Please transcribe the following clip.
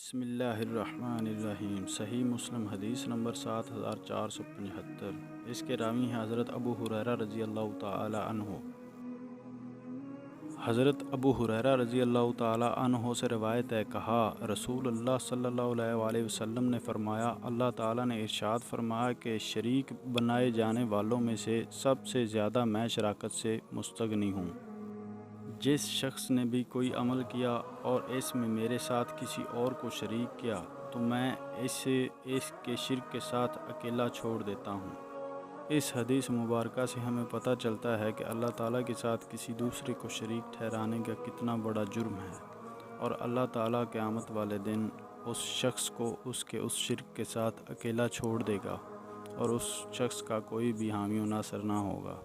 بسم اللہ الرحمن الرحیم۔ صحیح مسلم حدیث نمبر 7475۔ اس کے راوی ہیں حضرت ابو ہریرہ رضی اللہ تعالی عنہ۔ حضرت ابو ہریرہ رضی اللہ تعالی عنہ سے روایت ہے، کہا رسول اللہ صلی اللہ علیہ وآلہ وسلم نے فرمایا، اللہ تعالیٰ نے ارشاد فرمایا کہ شریک بنائے جانے والوں میں سے سب سے زیادہ میں شراکت سے مستغنی ہوں۔ جس شخص نے بھی کوئی عمل کیا اور اس میں میرے ساتھ کسی اور کو شریک کیا تو میں اسے اس کے شرک کے ساتھ اکیلا چھوڑ دیتا ہوں۔ اس حدیث مبارکہ سے ہمیں پتہ چلتا ہے کہ اللہ تعالیٰ کے ساتھ کسی دوسرے کو شریک ٹھہرانے کا کتنا بڑا جرم ہے، اور اللہ تعالیٰ قیامت والے دن اس شخص کو اس کے اس شرک کے ساتھ اکیلا چھوڑ دے گا، اور اس شخص کا کوئی بھی حامی و ناصر نہ ہوگا۔